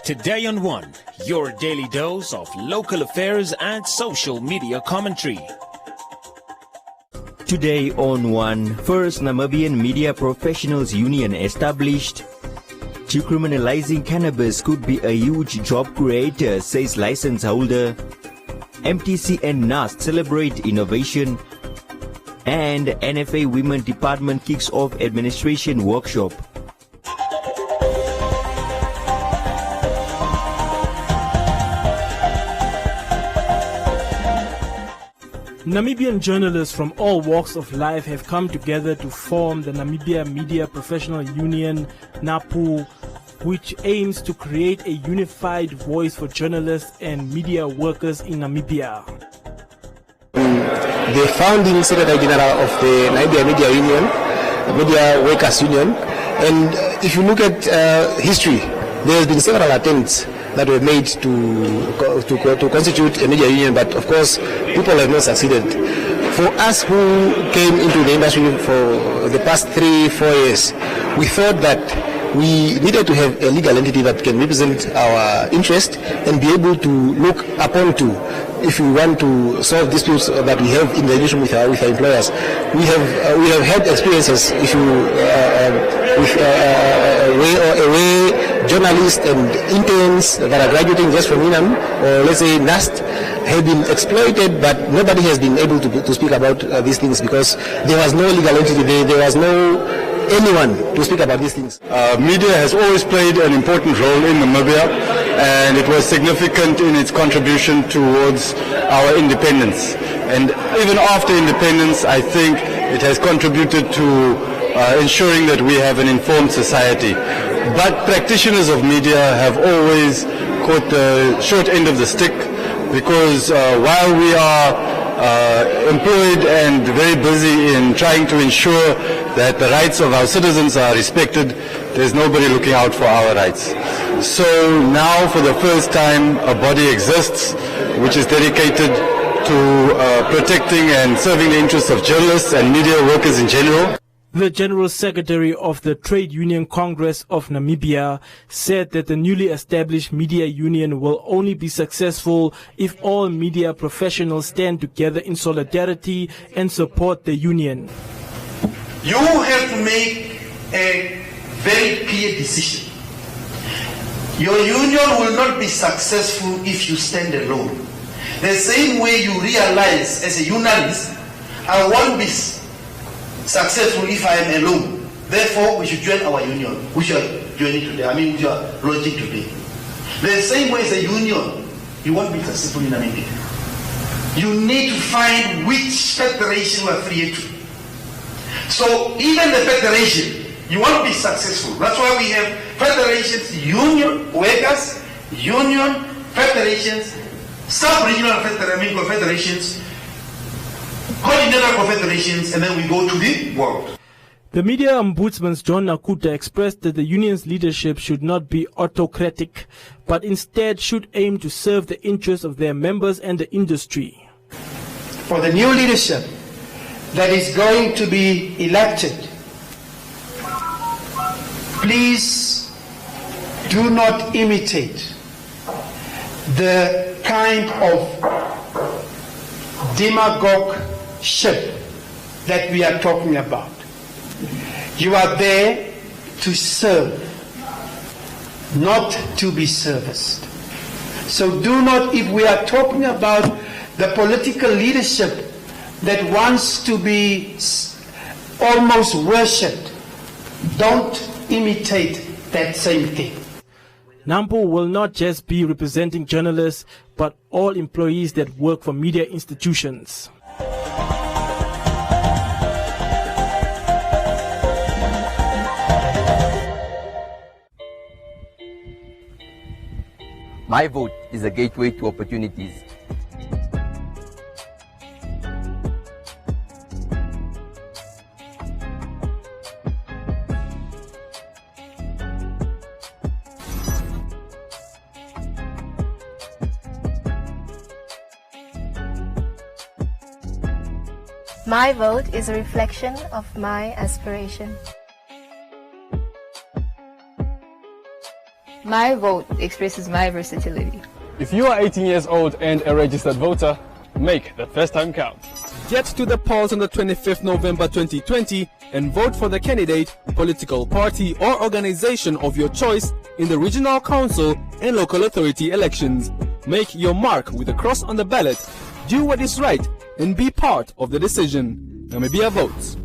Today on One, your daily dose of local affairs and social media commentary. Today on One, first Namibian Media Professionals Union established. Decriminalizing cannabis could be a huge job creator, says license holder. MTC and NAST celebrate innovation. And NFA Women Department kicks off administration workshop. Namibian journalists from all walks of life have come together to form the Namibia Media Professional Union, NAPU, which aims to create a unified voice for journalists and media workers in Namibia. The founding Secretary General of the Namibia Media Union, Media Workers Union, and if you look at history, there has been several attempts that were made to constitute a media union, but of course people have not succeeded. For us who came into the industry for the past 3-4 years, we thought that we needed to have a legal entity that can represent our interest and be able to look upon to if we want to solve disputes that we have in relation with our employers. We have had experiences with journalists and interns that are graduating just from INAM or let's say NAST have been exploited, but nobody has been able to speak about these things because there was no legal entity, there was no anyone to speak about these things. Media has always played an important role in Namibia, and it was significant in its contribution towards our independence. And even after independence, I think it has contributed to ensuring that we have an informed society. But practitioners of media have always caught the short end of the stick because while we are employed and very busy in trying to ensure that the rights of our citizens are respected, there's nobody looking out for our rights. So now for the first time a body exists which is dedicated to protecting and serving the interests of journalists and media workers in general. The General Secretary of the Trade Union Congress of Namibia said that the newly established media union will only be successful if all media professionals stand together in solidarity and support the union. You have to make a very clear decision. Your union will not be successful if you stand alone. The same way you realize as a unionist, I won't be successful if I am alone. Therefore, we should join our union, which you are joining today. Which you are launching today. The same way as a union, you won't be successful in Namibia. You need to find which federation you are affiliated to. So even the federation, you won't be successful. That's why we have federations, union workers, union federations, sub-regional federations, continental confederations, and then we go to the world. The media ombudsman John Nakuta expressed that the union's leadership should not be autocratic, but instead should aim to serve the interests of their members and the industry. For the new leadership that is going to be elected, please do not imitate the kind of demagogue-ship that we are talking about. You are there to serve, not to be serviced. So do not, if we are talking about the political leadership that wants to be almost worshipped, don't imitate that same thing. NAMPU will not just be representing journalists, but all employees that work for media institutions. My vote is a gateway to opportunities. My vote is a reflection of my aspiration. My vote expresses my versatility. If you are 18 years old and a registered voter, make the first time count. Get to the polls on the 25th November 2020 and vote for the candidate, political party or organization of your choice in the regional council and local authority elections. Make your mark with a cross on the ballot. Do what is right and be part of the decision. Namibia votes.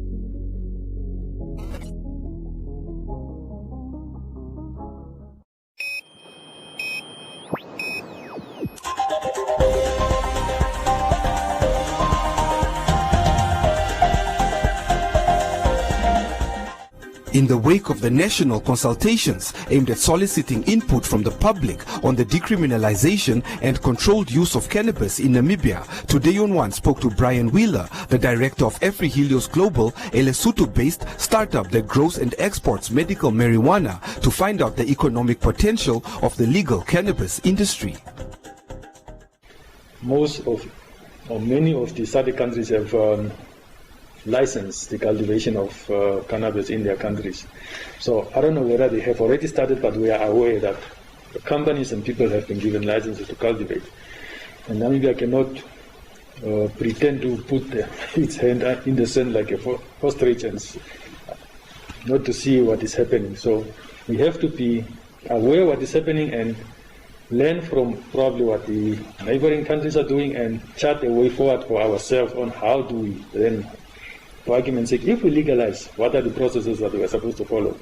In the wake of the national consultations aimed at soliciting input from the public on the decriminalization and controlled use of cannabis in Namibia, Today on One spoke to Brian Wheeler, the director of Every Helios Global, a Lesotho-based startup that grows and exports medical marijuana, to find out the economic potential of the legal cannabis industry. Most of, or many of the SADC countries have license the cultivation of cannabis in their countries. So I don't know whether they have already started, but we are aware that the companies and people have been given licenses to cultivate. And Namibia cannot pretend to put its hand in the sand like a ostrich and not to see what is happening. So we have to be aware what is happening and learn from probably what the neighboring countries are doing and chart a way forward for ourselves on how do we then, for argument's sake, if we legalize, what are the processes that we are supposed to follow?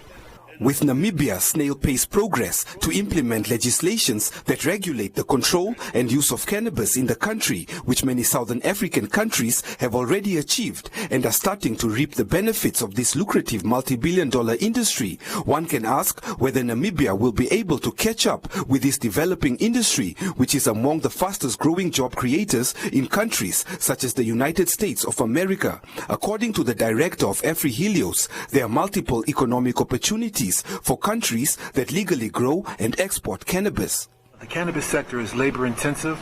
With Namibia's snail-paced progress to implement legislations that regulate the control and use of cannabis in the country, which many Southern African countries have already achieved and are starting to reap the benefits of this lucrative multi-billion-dollar industry, one can ask whether Namibia will be able to catch up with this developing industry, which is among the fastest-growing job creators in countries such as the United States of America. According to the director of Every Helios, there are multiple economic opportunities for countries that legally grow and export cannabis. The cannabis sector is labor intensive,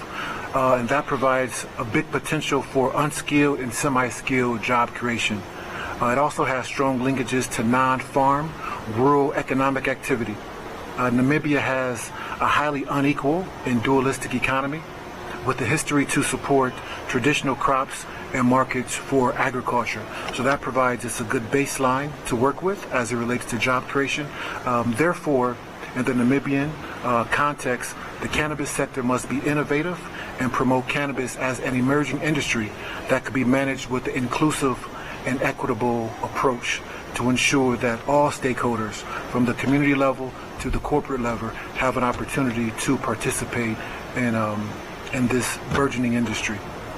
and that provides a big potential for unskilled and semi-skilled job creation. It also has strong linkages to non-farm, rural economic activity. Namibia has a highly unequal and dualistic economy with a history to support traditional crops and markets for agriculture. So that provides us a good baseline to work with as it relates to job creation. Therefore, in the Namibian context, the cannabis sector must be innovative and promote cannabis as an emerging industry that could be managed with an inclusive and equitable approach to ensure that all stakeholders, from the community level to the corporate level, have an opportunity to participate in this burgeoning industry.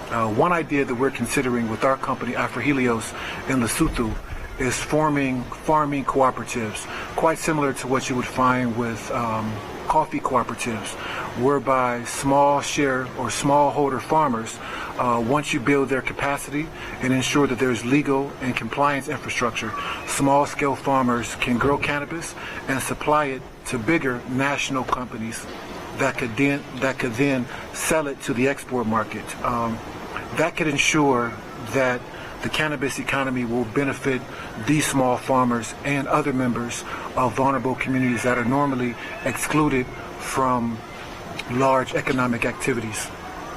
One idea that we're considering with our company, Afro Helios, in Lesotho, is forming farming cooperatives, quite similar to what you would find with coffee cooperatives, whereby small share or smallholder farmers, once you build their capacity and ensure that there's legal and compliance infrastructure, small-scale farmers can grow cannabis and supply it to bigger national companies that could then sell it to the export market. That could ensure that the cannabis economy will benefit these small farmers and other members of vulnerable communities that are normally excluded from large economic activities.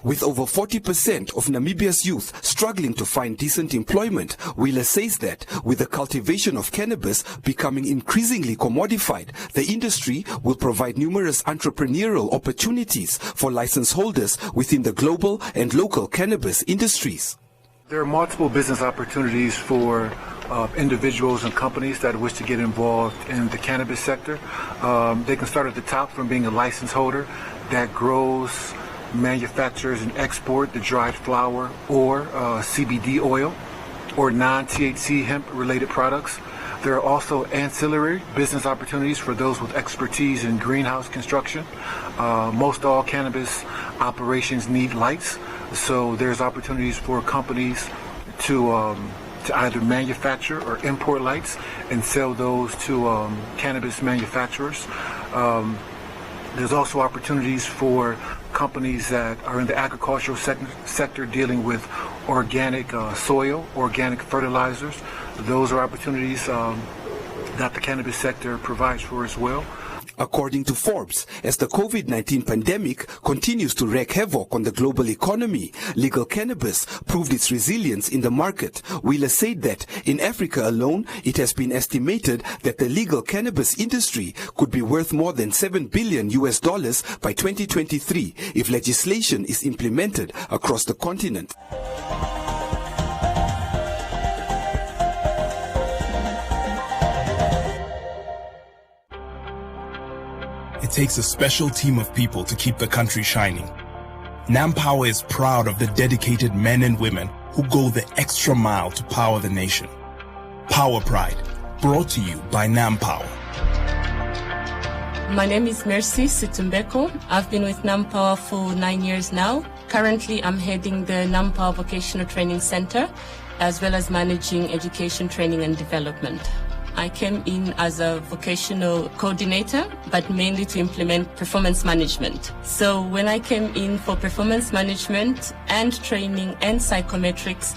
With over 40% of Namibia's youth struggling to find decent employment, Wheeler says that with the cultivation of cannabis becoming increasingly commodified, the industry will provide numerous entrepreneurial opportunities for license holders within the global and local cannabis industries. There are multiple business opportunities for individuals and companies that wish to get involved in the cannabis sector. They can start at the top from being a license holder that grows, manufactures and export the dried flower or CBD oil or non-THC hemp related products. There are also ancillary business opportunities for those with expertise in greenhouse construction. Most all cannabis operations need lights, so there's opportunities for companies to either manufacture or import lights and sell those to cannabis manufacturers. There's also opportunities for companies that are in the agricultural sector dealing with organic soil, organic fertilizers. Those are opportunities that the cannabis sector provides for as well. according to Forbes. As the COVID-19 pandemic continues to wreak havoc on the global economy, legal cannabis proved its resilience in the market. Wheeler said that in Africa alone, it has been estimated that the legal cannabis industry could be worth more than $7 billion by 2023 if legislation is implemented across the continent. It takes a special team of people to keep the country shining. NamPower is proud of the dedicated men and women who go the extra mile to power the nation. Power Pride, brought to you by NamPower. My name is Mercy Situmbeko. I've been with NamPower for 9 years now. Currently, I'm heading the NamPower Vocational Training Center, as well as managing education, training and development. I came in as a vocational coordinator, but mainly to implement performance management. So when I came in for performance management and training and psychometrics,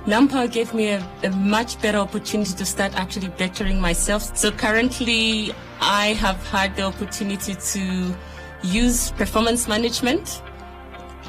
NamPower gave me a much better opportunity to start actually bettering myself. So currently, I have had the opportunity to use performance management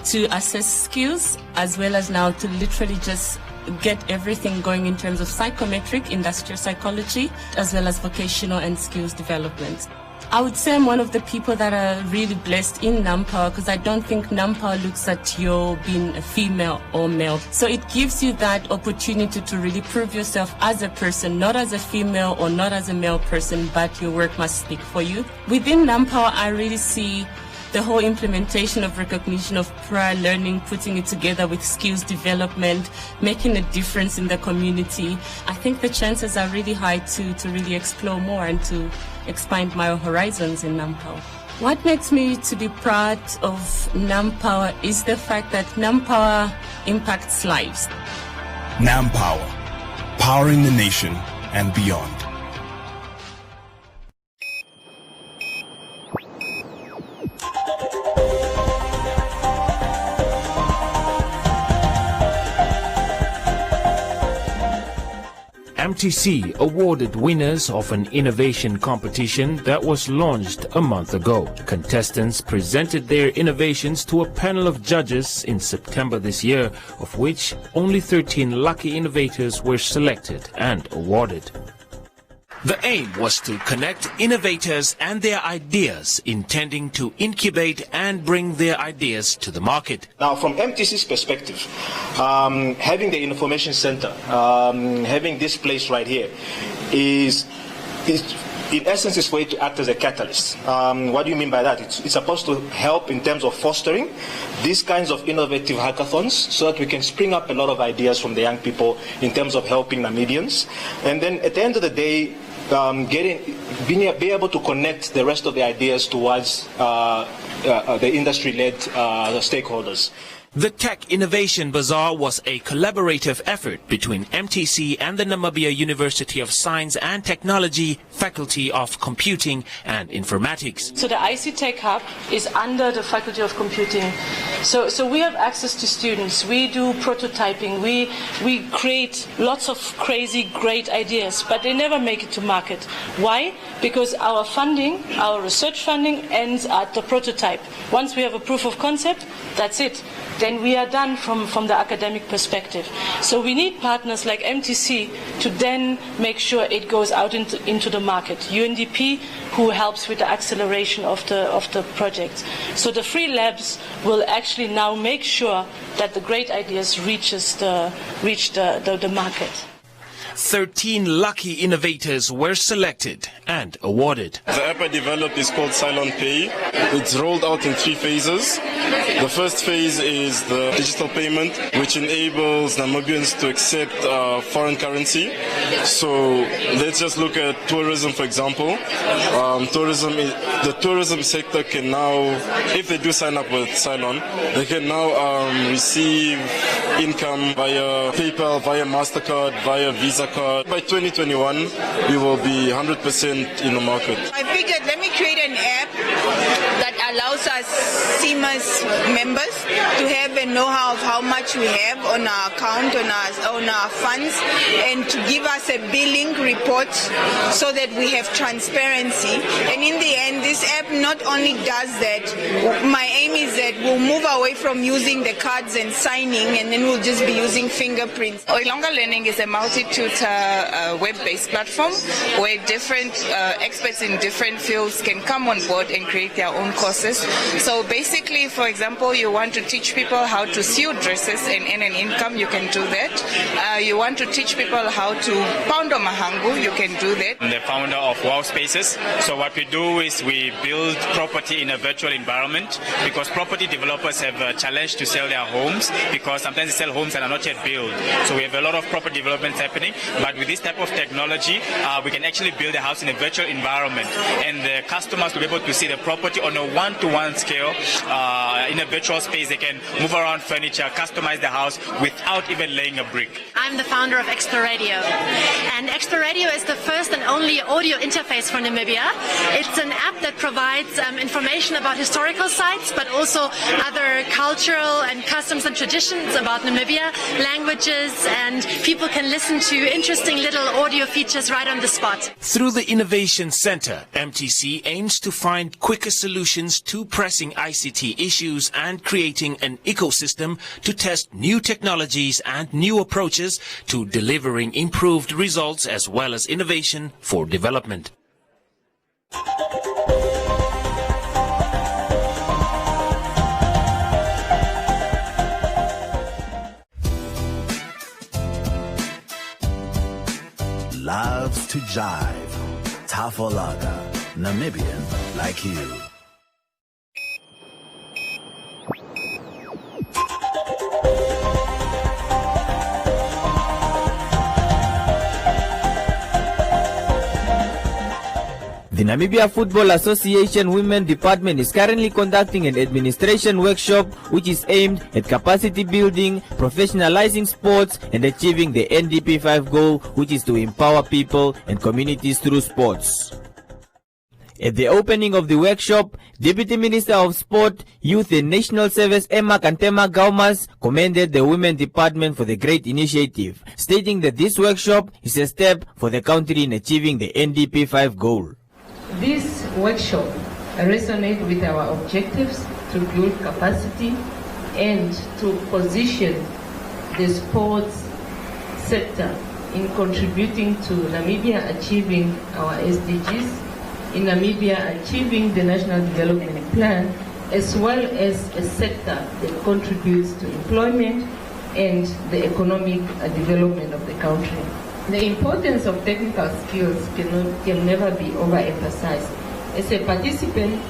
to assess skills, as well as now to literally just get everything going in terms of psychometric, industrial psychology, as well as vocational and skills development. I would say I'm one of the people that are really blessed in NamPower, because I don't think NamPower looks at your being a female or male. So it gives you that opportunity to really prove yourself as a person, not as a female or not as a male person, but your work must speak for you. Within NamPower, I really see the whole implementation of recognition of prior learning, putting it together with skills development, making a difference in the community. I think the chances are really high to really explore more and to expand my horizons in NamPower. What makes me to be proud of NamPower is the fact that NamPower impacts lives. NamPower, powering the nation and beyond. MTC awarded winners of an innovation competition that was launched a month ago. Contestants presented their innovations to a panel of judges in September this year, of which only 13 lucky innovators were selected and awarded. The aim was to connect innovators and their ideas, intending to incubate and bring their ideas to the market. Now, from MTC's perspective, having the information center, having this place right here, is in essence is for it to act as a catalyst. What do you mean by that? It's supposed to help in terms of fostering these kinds of innovative hackathons, so that we can spring up a lot of ideas from the young people in terms of helping Namibians. And then at the end of the day, being able to connect the rest of the ideas towards the industry-led stakeholders. The Tech Innovation Bazaar was a collaborative effort between MTC and the Namibia University of Science and Technology Faculty of Computing and Informatics. So the IC Tech Hub is under the Faculty of Computing. So we have access to students. We do prototyping. We create lots of crazy, great ideas, but they never make it to market. Why? Because our funding, our research funding, ends at the prototype. Once we have a proof of concept, that's it. Then we are done from the academic perspective. So we need partners like MTC to then make sure it goes out into the market. UNDP, who helps with the acceleration of the project. So the free labs will actually now make sure that the great ideas reach the market. 13 lucky innovators were selected and awarded. The app I developed is called Cylon Pay. It's rolled out in 3 phases. The first phase is the digital payment, which enables Namibians to accept foreign currency. So let's just look at tourism, for example. The tourism sector can now, if they do sign up with Cylon, they can now receive income via PayPal, via MasterCard, via Visa card. By 2021, we will be 100% in the market. I figured, let me create an app that allows us CMAS members to have a know-how of how much we have on our account, on our funds, and to give us a billing report so that we have transparency. And in the end, this app not only does that, my aim is that we'll move away from using the cards and signing, and then we'll just be using fingerprints. Oilonga Learning is a multi-tutor web-based platform where different experts in different fields can come on board and create their own courses. So basically, for example, you want to teach people how to sew dresses and earn an income, you can do that. You want to teach people how to pound on mahangu, you can do that. I'm the founder of Wow Spaces. So what we do is we build property in a virtual environment, because property developers have a challenge to sell their homes, because sometimes they sell homes that are not yet built. So we have a lot of property developments happening, but with this type of technology, we can actually build a house in a virtual environment, and the customers will be able to see the property on a one-to-one scale. In a virtual space, they can move around furniture, customize the house without even laying a brick. I'm the founder of Extra Radio, and Extra Radio is the first and only audio interface for Namibia. It's an app that provides information about historical sites, but also other cultural and customs and traditions about Namibia, languages, and people can listen to interesting little audio features right on the spot. Through the Innovation Center, MTC aims to find quicker solutions to pressing ICT issues and creating an ecosystem to test new technologies and new approaches to delivering improved results as well as innovation for development. Loves to jive. Tafolaga, Namibian like you. The Namibia Football Association Women Department is currently conducting an administration workshop which is aimed at capacity building, professionalizing sports, and achieving the NDP 5 goal, which is to empower people and communities through sports. At the opening of the workshop, Deputy Minister of Sport, Youth and National Service Emma Kantema Gaumas commended the Women Department for the great initiative, stating that this workshop is a step for the country in achieving the NDP 5 goal. This workshop resonates with our objectives to build capacity and to position the sports sector in contributing to Namibia achieving our SDGs, in Namibia achieving the National Development Plan, as well as a sector that contributes to employment and the economic development of the country. The importance of technical skills can never be overemphasized. As a participant,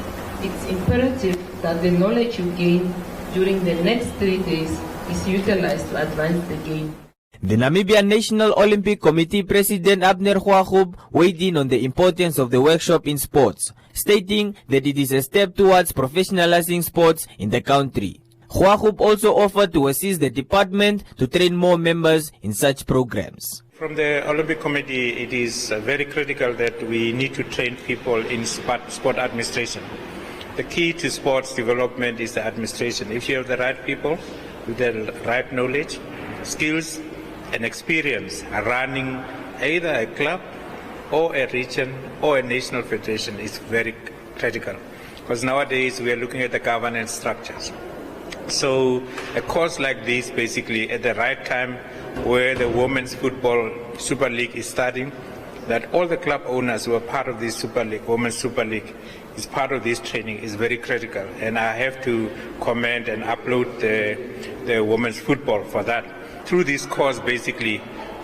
it's imperative that the knowledge you gain during the next 3 days is utilized to advance the game. The Namibian National Olympic Committee President Abner Huahub weighed in on the importance of the workshop in sports, stating that it is a step towards professionalizing sports in the country. Huahub also offered to assist the department to train more members in such programs. From the Olympic Committee, it is very critical that we need to train people in sport administration. The key to sports development is the administration. If you have the right people with the right knowledge, skills, and experience running either a club or a region or a national federation is very critical. Because nowadays we are looking at the governance structures. So a course like this, basically at the right time where the Women's Football Super League is starting, that all the club owners who are part of this Super League, Women's Super League, is part of this training is very critical. And I have to commend and upload the women's football for that. Through this course, basically,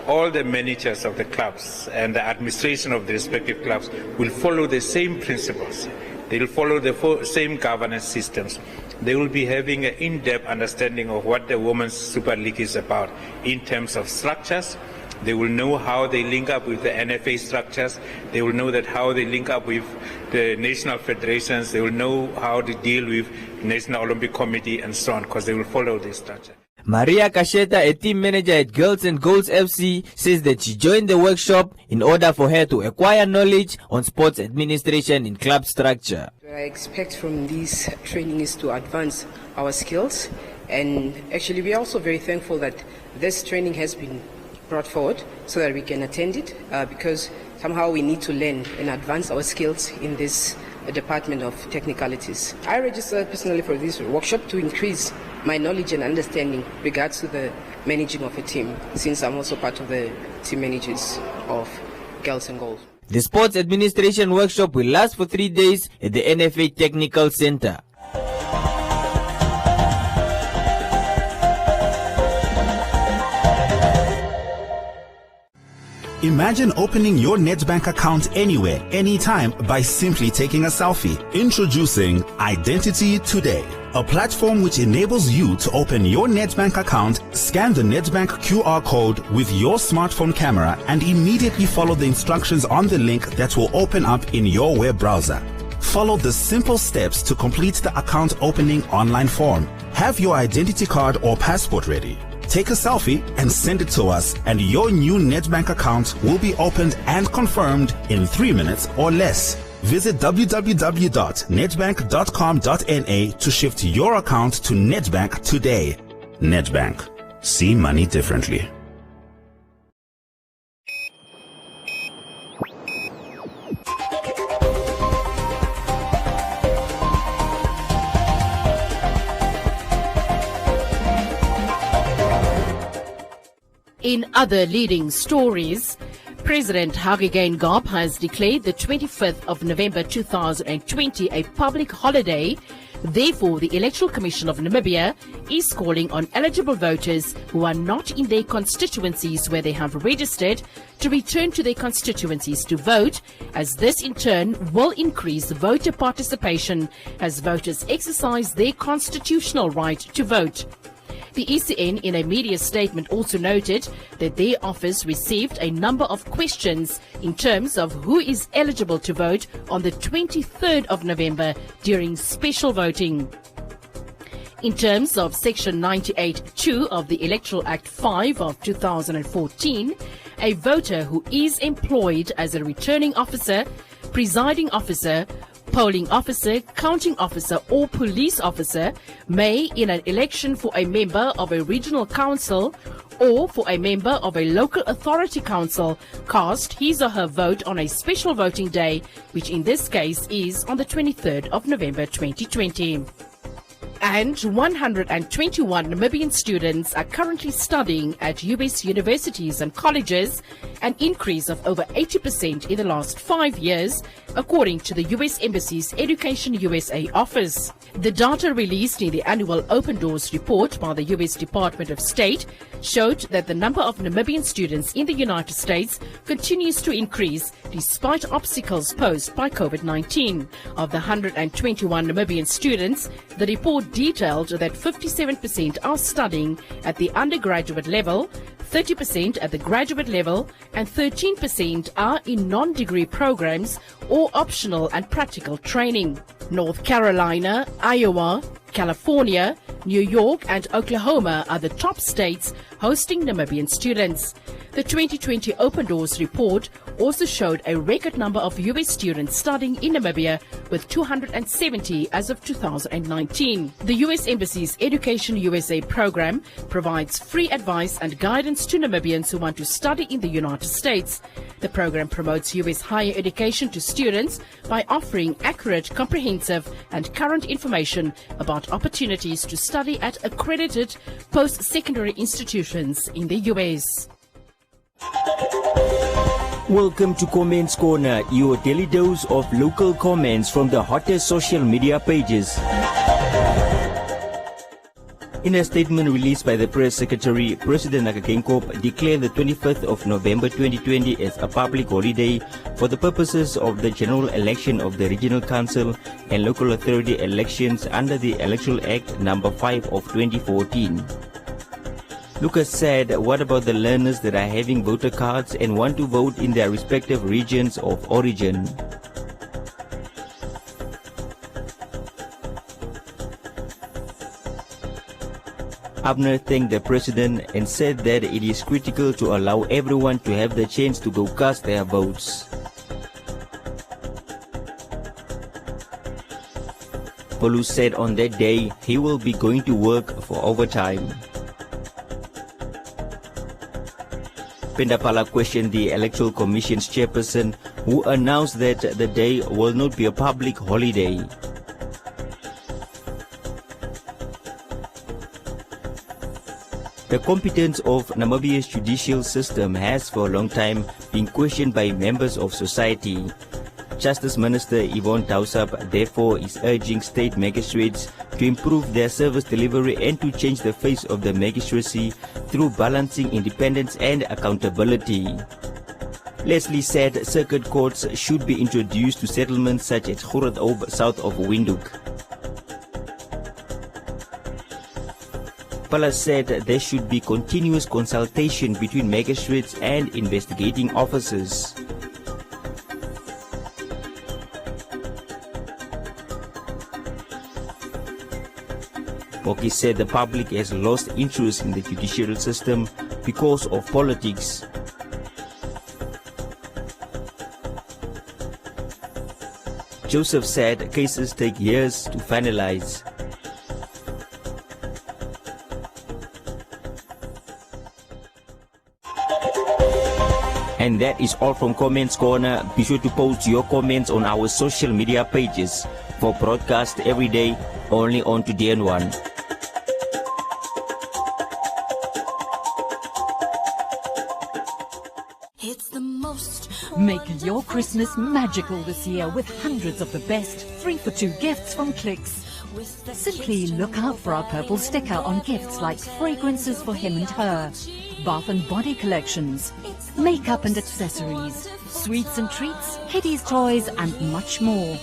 all the managers of the clubs and the administration of the respective clubs will follow the same principles. They will follow the same governance systems. They will be having an in-depth understanding of what the Women's Super League is about in terms of structures. They will know how they link up with the NFA structures. They will know that how they link up with the national federations. They will know how to deal with National Olympic Committee and so on, because they will follow this structure. Maria Kasheta, a team manager at Girls and Goals FC, says that she joined the workshop in order for her to acquire knowledge on sports administration in club structure. What I expect from this training is to advance our skills, and actually we are also very thankful that this training has been brought forward so that we can attend it because somehow we need to learn and advance our skills in this department of technicalities. I registered personally for this workshop to increase my knowledge and understanding regards to the managing of a team, since I'm also part of the team managers of Girls and Goals. The Sports Administration Workshop will last for 3 days at the NFA Technical Center. Imagine opening your Nedbank account anywhere, anytime by simply taking a selfie. Introducing Identity Today, a platform which enables you to open your Nedbank account, scan the Nedbank QR code with your smartphone camera, and immediately follow the instructions on the link that will open up in your web browser. Follow the simple steps to complete the account opening online form. Have your identity card or passport ready. Take a selfie and send it to us, and your new Nedbank account will be opened and confirmed in 3 minutes or less. Visit www.nedbank.com.na to shift your account to Nedbank today. Nedbank. See money differently. In other leading stories, President Hage Geingob has declared the 25th of November 2020 a public holiday. Therefore, the Electoral Commission of Namibia is calling on eligible voters who are not in their constituencies where they have registered to return to their constituencies to vote, as this in turn will increase voter participation as voters exercise their constitutional right to vote. The ECN, in a media statement, also noted that their office received a number of questions in terms of who is eligible to vote on the 23rd of November during special voting. In terms of Section 98(2) of the Electoral Act 5 of 2014, a voter who is employed as a returning officer, presiding officer, polling officer, counting officer or police officer may, in an election for a member of a regional council or for a member of a local authority council, cast his or her vote on a special voting day, which in this case is on the 23rd of November 2020. And 121 Namibian students are currently studying at US universities and colleges, an increase of over 80% in the last 5 years, according to the US Embassy's Education USA office. The data released in the annual Open Doors report by the US Department of State showed that the number of Namibian students in the United States continues to increase despite obstacles posed by COVID-19. Of the 121 Namibian students, the report detailed that 57% are studying at the undergraduate level, 30% at the graduate level, and 13% are in non-degree programs or optional and practical training. North Carolina, Iowa, California, New York, and Oklahoma are the top states hosting Namibian students. The 2020 Open Doors report also showed a record number of US students studying in Namibia, with 270 as of 2019. The US Embassy's Education USA program provides free advice and guidance to Namibians who want to study in the United States. The program promotes US higher education to students by offering accurate, comprehensive, and current information about opportunities to study at accredited post-secondary institutions in the US. Welcome to Comments Corner, your daily dose of local comments from the hottest social media pages. In a statement released by the press secretary, President Hage Geingob declared the 25th of November 2020 as a public holiday for the purposes of the general election of the Regional Council and local authority elections under the Electoral Act No. 5 of 2014. Lucas said, what about the learners that are having voter cards and want to vote in their respective regions of origin? Abner thanked the president and said that it is critical to allow everyone to have the chance to go cast their votes. Polu said on that day he will be going to work for overtime. Pendapala questioned the Electoral Commission's chairperson, who announced that the day will not be a public holiday. The competence of Namibia's judicial system has for a long time been questioned by members of society. Justice Minister Yvonne Tausab therefore is urging state magistrates to improve their service delivery and to change the face of the magistracy through balancing independence and accountability. Leslie said circuit courts should be introduced to settlements such as Groothoop south of Windhoek. Pala said there should be continuous consultation between magistrates and investigating officers. Boki said the public has lost interest in the judicial system because of politics. Joseph said cases take years to finalize. And that is all from Comments Corner. Be sure to post your comments on our social media pages for broadcast every day only on DN1. Make your Christmas magical this year with hundreds of the best 3-for-2 gifts from Clicks. Simply look out for our purple sticker on gifts like fragrances for him and her, bath and body collections, makeup and accessories, sweets and treats, kiddies' toys and much more.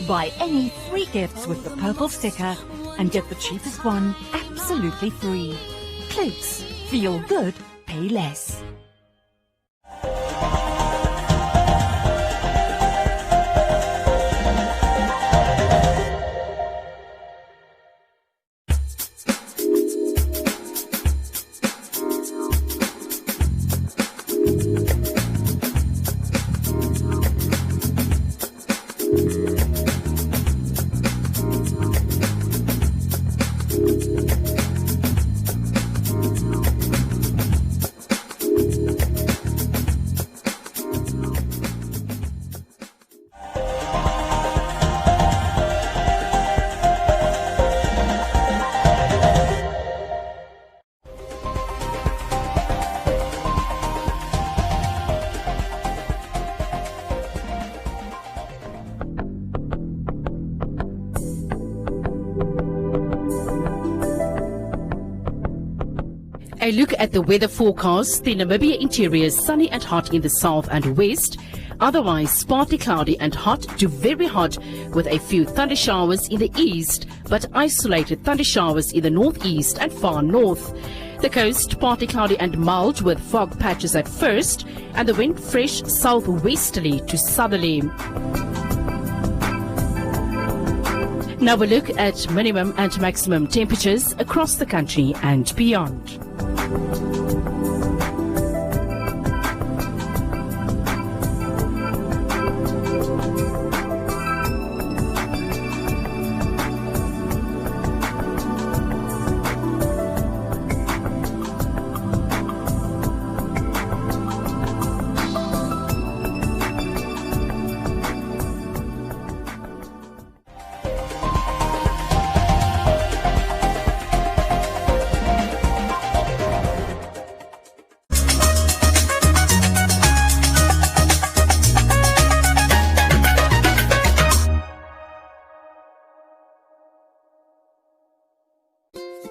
Buy any 3 gifts with the purple sticker and get the cheapest one absolutely free. Clicks. Feel good, pay less. A look at the weather forecast. The Namibia interior is sunny and hot in the south and west. Otherwise, partly cloudy and hot to very hot with a few thunder showers in the east, but isolated thunder showers in the northeast and far north. The coast, partly cloudy and mild with fog patches at first, and the wind fresh southwesterly to southerly. Now we look at minimum and maximum temperatures across the country and beyond.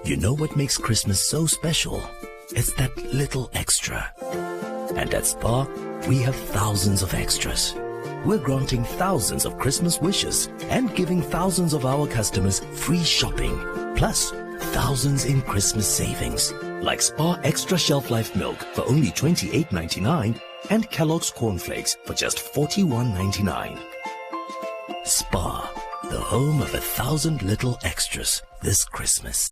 You know what makes Christmas so special? It's that little extra. And at Spar, we have thousands of extras. We're granting thousands of Christmas wishes and giving thousands of our customers free shopping, plus thousands in Christmas savings, like Spar Extra Shelf Life Milk for only $28.99 and Kellogg's Cornflakes for just $41.99. Spar, the home of 1,000 little extras this Christmas.